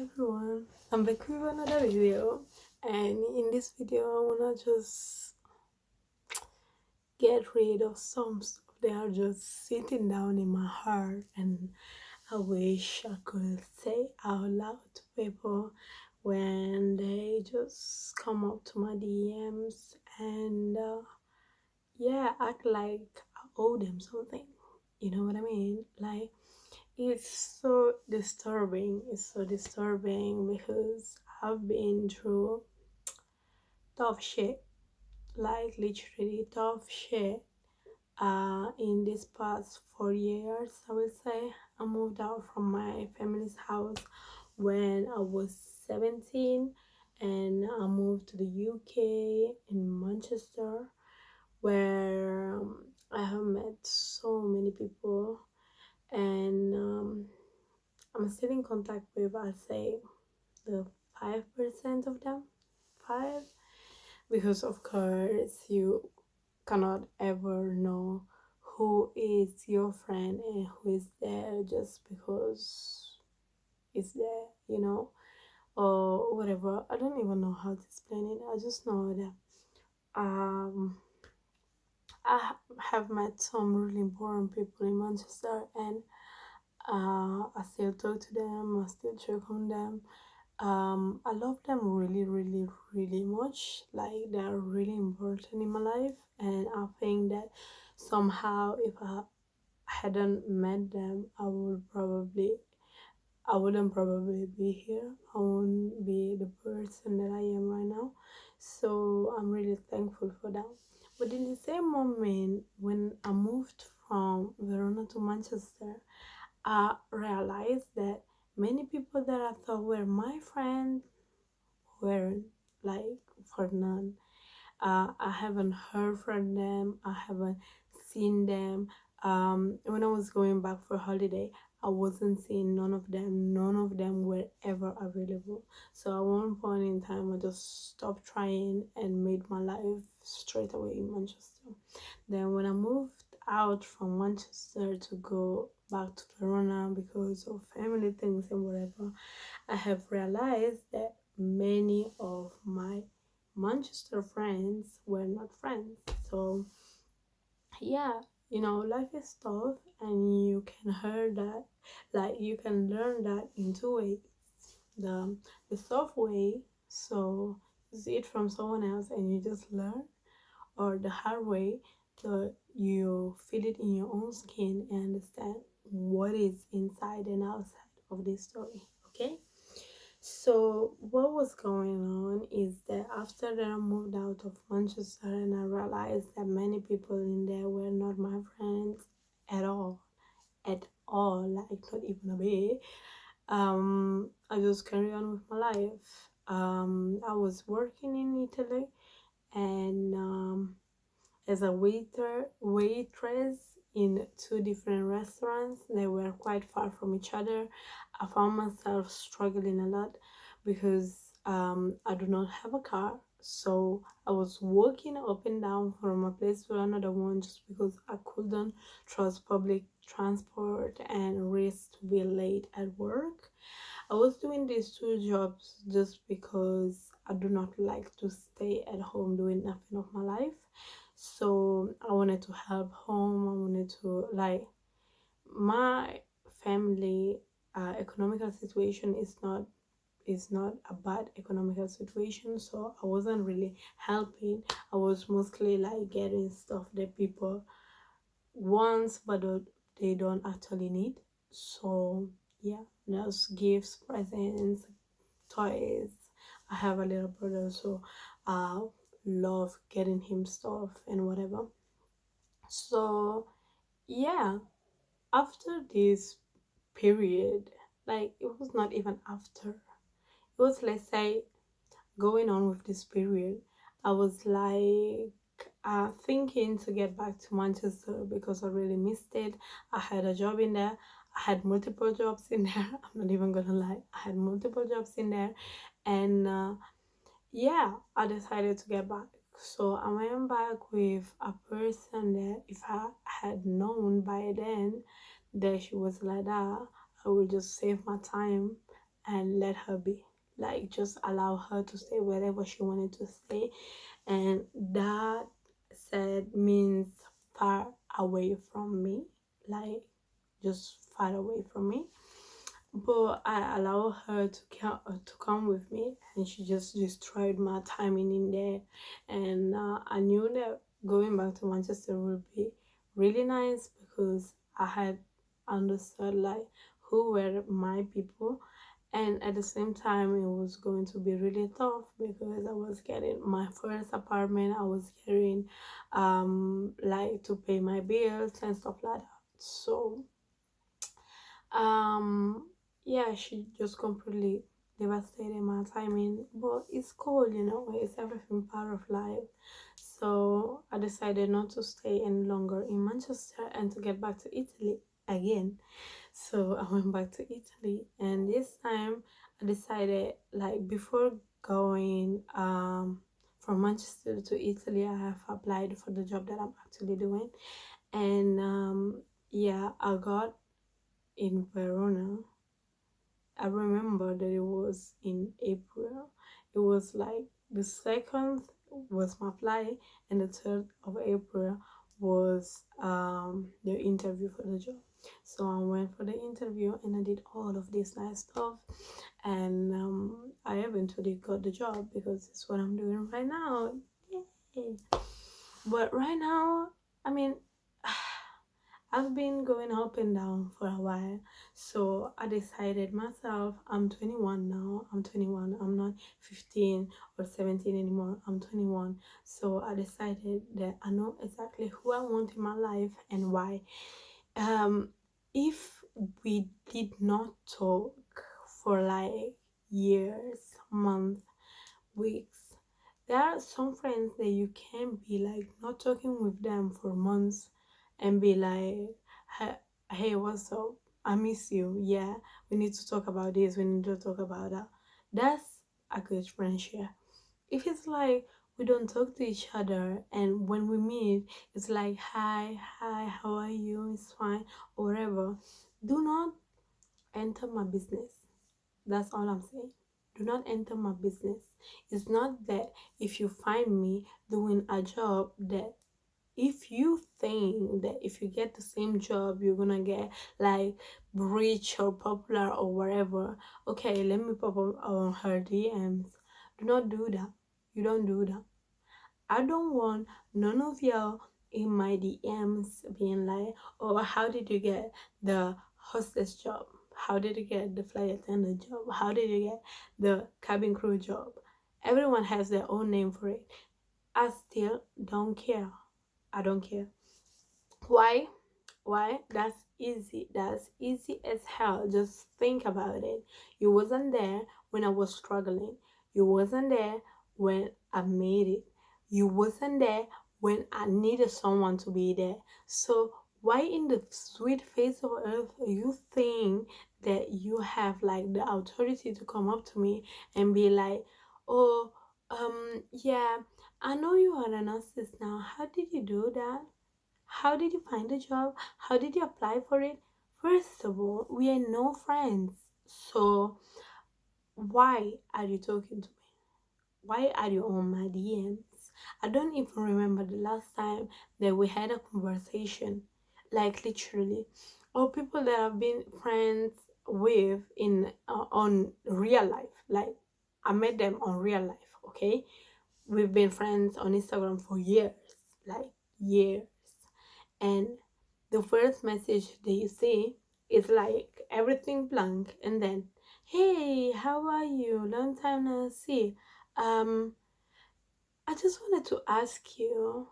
everyone, I'm back with another video, and in this video I wanna just get rid of some stuff that are just sitting down in my heart, and I wish I could say out loud to people when they just come up to my DMs and yeah, act like I owe them something. You know what I mean? Like, it's so disturbing. It's so disturbing because I've been through tough shit, like literally tough shit. In this past 4 years, I would say I moved out from my family's house when I was 17, and I moved to the UK in Manchester, where I have met so many people, and I'm still in contact with, I'd say, the 5% of them. Five, because of course you cannot ever know who is your friend and who is there just because it's there, or whatever. I don't even know how to explain it. I just know that um have met some really important people in Manchester, and I still talk to them, I still check on them. I love them really, really, really much. Like, they are really important in my life, and I think that somehow if I hadn't met them, I wouldn't probably be here. I wouldn't be the person that I am right now. So I'm really thankful for that. But in the same moment, when I moved from Verona to Manchester, I realized that many people that I thought were my friends were like for none. I haven't heard from them. I haven't seen them. When I was going back for holiday, I wasn't seeing none of them. None of them were ever available. So at one point in time, I just stopped trying and made my life straight away in Manchester. Then when I moved out from Manchester to go back to Verona because of family things and whatever, I have realized that many of my Manchester friends were not friends. So yeah, life is tough, and you can hear that, like, you can learn that in two ways. The soft way, so you see it from someone else and you just learn, or the hard way, so you feel it in your own skin and understand what is inside and outside of this story. Okay. So what was going on is that after that I moved out of Manchester, and I realized that many people in there were not my friends at all, like not even a bit. I just carry on with my life. I was working in Italy, and as a waitress in two different restaurants. They were quite far from each other. I found myself struggling a lot because I do not have a car. So I was walking up and down from a place to another one just because I couldn't trust public transport and risk to be late at work. I was doing these two jobs just because I do not like to stay at home doing nothing of my life. So I wanted to help home. I wanted to, like, my family economical situation is not a bad economical situation, so I wasn't really helping. I was mostly like getting stuff that people want but they don't actually need. So yeah, just gifts, presents, toys. I have a little brother, so I love getting him stuff and whatever. So yeah, after this period, like, it was not even after, it was, let's say, going on with this period, I was like thinking to get back to Manchester because I really missed it. I had a job in there. I had multiple jobs in there. I'm not even gonna lie. I had multiple jobs in there, and yeah, I decided to get back. So I went back with a person that if I had known by then that she was like that, I would just save my time and let her be. Like, just allow her to stay wherever she wanted to stay. And that said means far away from me, like just far away from me. But I allow her to come with me, and she just destroyed my timing in there. And I knew that going back to Manchester would be really nice because I had understood like who were my people, and at the same time it was going to be really tough because I was getting my first apartment. I was getting like to pay my bills and stuff like that. So um, yeah, she just completely devastated my timing. But it's cool, you know, it's everything part of life. So I decided not to stay any longer in Manchester and to get back to Italy again. So I went back to Italy, and this time I decided, like, before going from Manchester to Italy, I have applied for the job that I'm actually doing. And yeah, I got in Verona. I remember that it was in April. It was like the second was my flight, and the 3rd of April was the interview for the job. So I went for the interview and I did all of this nice stuff, and I eventually got the job because it's what I'm doing right now. Yay! But right now, I mean, I've been going up and down for a while, so I decided myself, I'm 21 now. I'm 21. I'm not 15 or 17 anymore. I'm 21. So I decided that I know exactly who I want in my life and why. Um, if we did not talk for like years, months, weeks, there are some friends that you can be like not talking with them for months and be like, hey, hey, what's up? I miss you. Yeah, we need to talk about this. We need to talk about that. That's a good friendship. If it's like we don't talk to each other, and when we meet, it's like, hi, how are you? It's fine, or whatever. Do not enter my business. That's all I'm saying. Do not enter my business. It's not that if you find me doing a job, that if you think that if you get the same job you're gonna get like rich or popular or whatever, okay, let me pop on her DMs. Do not do that. You don't do that. I don't want none of y'all in my DMs being like, oh, how did you get the hostess job? How did you get the flight attendant job? How did you get the cabin crew job? Everyone has their own name for it. I still don't care. I don't care. Why? Why? That's easy. That's easy as hell. Just think about it. You wasn't there when I was struggling. You wasn't there when I made it. You wasn't there when I needed someone to be there. So why in the sweet face of earth you think that you have like the authority to come up to me and be like, oh, yeah, I know you are an artist now. How did you do that? How did you find a job? How did you apply for it? First of all, we are no friends. So why are you talking to me? Why are you on my DMs? I don't even remember the last time that we had a conversation. Like literally. Or people that I've been friends with in on real life. Like I met them on real life, okay? We've been friends on Instagram for years. Like years. And the first message that you see is like everything blank, and then, hey, how are you? Long time no see. um I just wanted to ask you,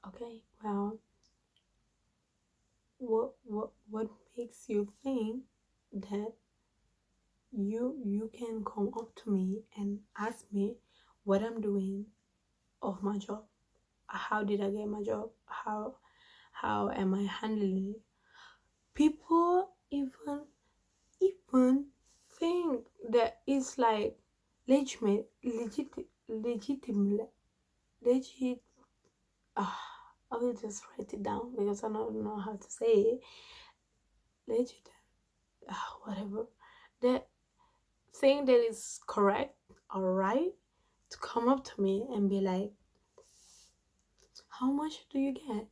okay, well, what makes you think that you can come up to me and ask me what I'm doing of my job? How did I get my job? How am I handling it? People even think that it's like legitimate, legit. I will just write it down because I don't know how to say it. legit, whatever, that thing that is correct or right, to come up to me and be like, how much do you get?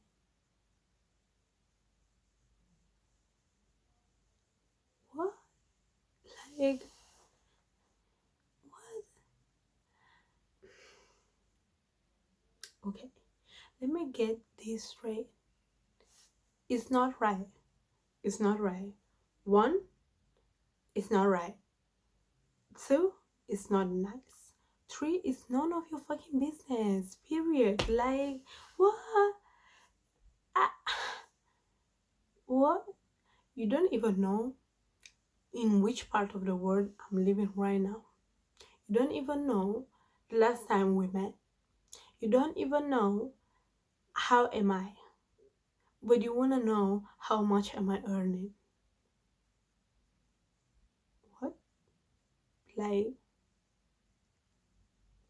What? Like, what? Okay, let me get this straight. It's not right. It's not right. One, it's not right. Two, it's not nice. Three, it's none of your fucking business. Period. Like, what? Ah, what? You don't even know in which part of the world I'm living right now. You don't even know the last time we met. You don't even know how am I. But you wanna know how much am I earning. What? Like,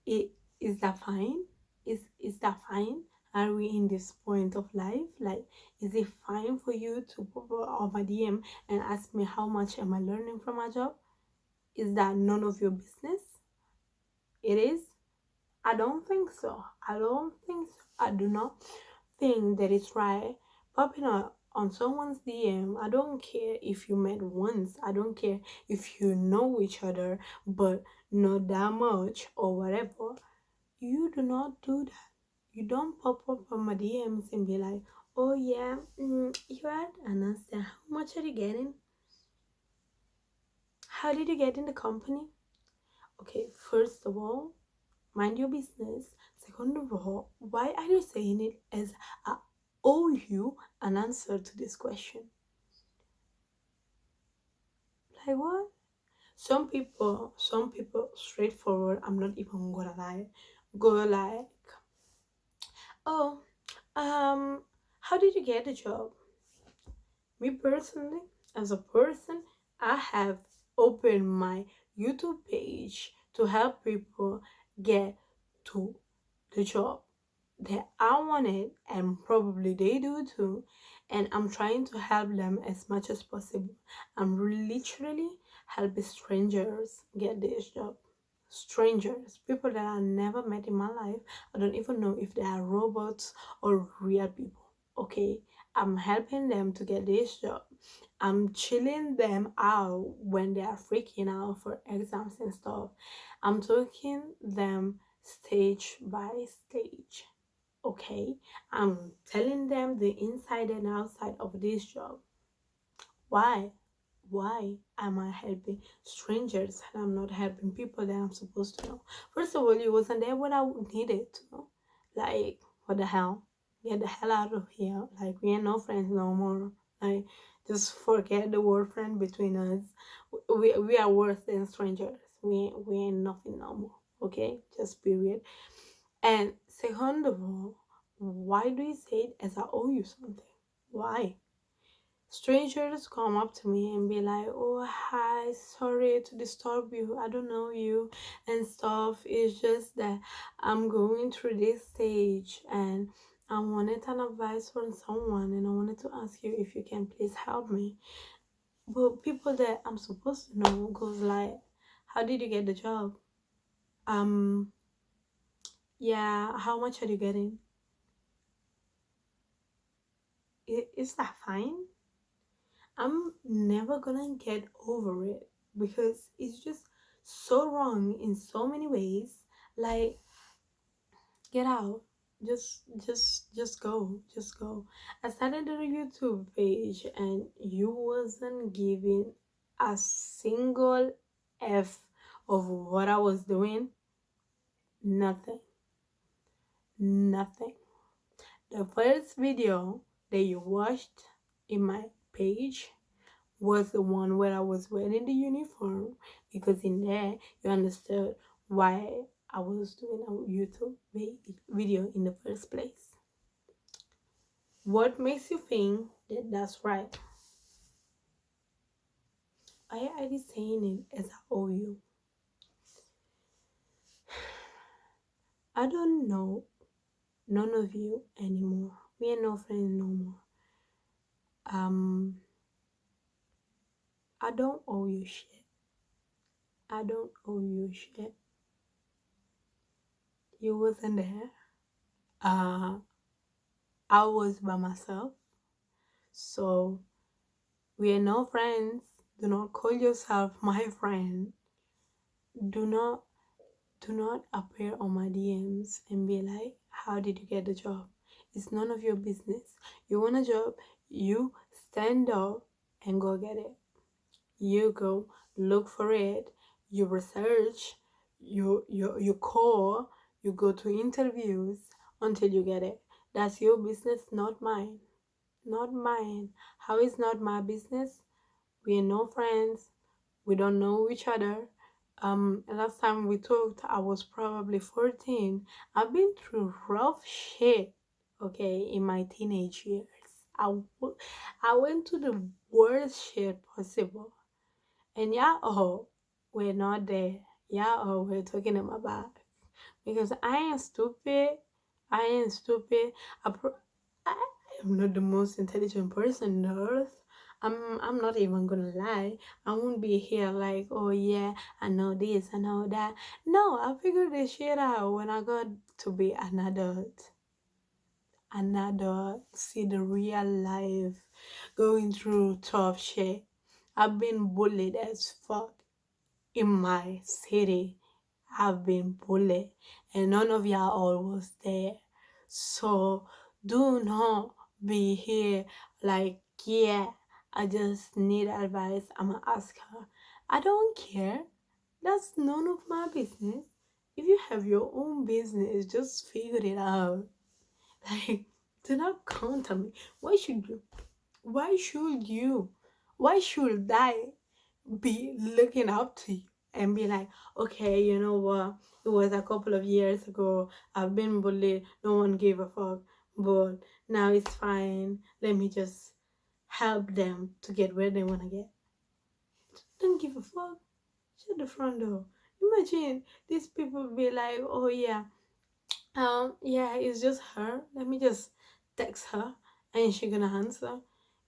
it is that fine? Is that fine? Are we in this point of life? Like, is it fine for you to pop up on my DM and ask me how much am I learning from my job? Is that none of your business? It is? I don't think so. I don't think so. I do not think that it's right popping up on someone's DM. I don't care if you met once. I don't care if you know each other, but not that much or whatever. You do not do that. You don't pop up on my DMs and be like, oh yeah, you had an answer. How much are you getting? How did you get in the company? Okay, first of all, mind your business. Second of all, why are you saying it as I owe you an answer to this question? Like what? Some people straightforward, I'm not even gonna lie, go like, oh, how did you get the job? Me personally, as a person, I have opened my YouTube page to help people get to the job that I wanted, and probably they do too. And I'm trying to help them as much as possible. I'm literally helping strangers get this job. Strangers, people that I never met in my life. I don't even know if they are robots or real people. Okay, I'm helping them to get this job. I'm chilling them out when they are freaking out for exams and stuff. I'm talking them stage by stage. Okay, I'm telling them the inside and outside of this job. Why? Why am I helping strangers and I'm not helping people that I'm supposed to know? First of all, you wasn't there when I needed to know. Like, what the hell? Get the hell out of here. Like, we ain't no friends no more. Like, just forget the word friend between us. We are worse than strangers. We ain't nothing no more. Okay? Just period. And second of all, why do you say it as I owe you something? Why? Strangers come up to me and be like, oh, hi, sorry to disturb you. I don't know you and stuff. It's just that I'm going through this stage and I wanted an advice from someone and I wanted to ask you if you can please help me. But people that I'm supposed to know goes like, how did you get the job? Um, yeah, how much are you getting? Is that fine? I'm never gonna get over it because it's just so wrong in so many ways. Like, get out. Just go. Just go. I started a YouTube page and you wasn't giving a single F of what I was doing. Nothing. Nothing. The first video that you watched in my page was the one where I was wearing the uniform, because in there you understood why I was doing a YouTube video in the first place. What makes you think that that's right? Why are you saying it as I owe you? I don't know none of you anymore. We are no friends no more. Um, I don't owe you shit. I don't owe you shit. You wasn't there. Uh, I was by myself. So we are no friends. Do not call yourself my friend. Do not appear on my DMs and be like, how did you get the job? It's none of your business. You want a job, you stand up and go get it. You go look for it, you research, you call, you go to interviews until you get it. That's your business, not mine. Not mine. How is not my business? We are no friends. We don't know each other. Last time we talked, I was probably 14. I've been through rough shit, okay, in my teenage years. I went to the worst shit possible. And y'all we're not there. Y'all we're talking in my back. Because I ain't stupid. I ain't stupid. I am not the most intelligent person on earth. I'm not even gonna lie. I won't be here like, oh yeah, I know this, I know that. No, I figured this shit out when I got to be an adult. An adult, see the real life, going through tough shit. I've been bullied as fuck in my city. I've been bullied, and none of y'all all was there. So do not be here like, yeah, I just need advice. I'ma ask her. I don't care. That's none of my business. If you have your own business, just figure it out. Like, do not count on me. Why should you? Why should you? Why should I be looking up to you and be like, okay, you know what? It was a couple of years ago. I've been bullied. No one gave a fuck. But now it's fine. Let me just help them to get where they want to get. Don't give a fuck. Shut the front door. Imagine these people be like, oh yeah, yeah, it's just her. Let me just text her and she gonna answer.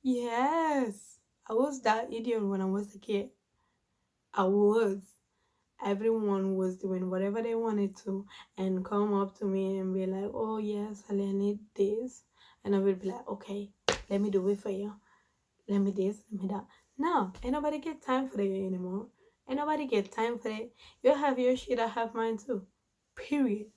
Yes, I was that idiot when I was a kid. I was. Everyone was doing whatever they wanted to and come up to me and be like, oh yes, Ali, I need this. And I would be like, okay, let me do it for you. Let me this, let me that. No, ain't nobody get time for that anymore. Ain't nobody get time for that. You have your shit, I have mine too. Period.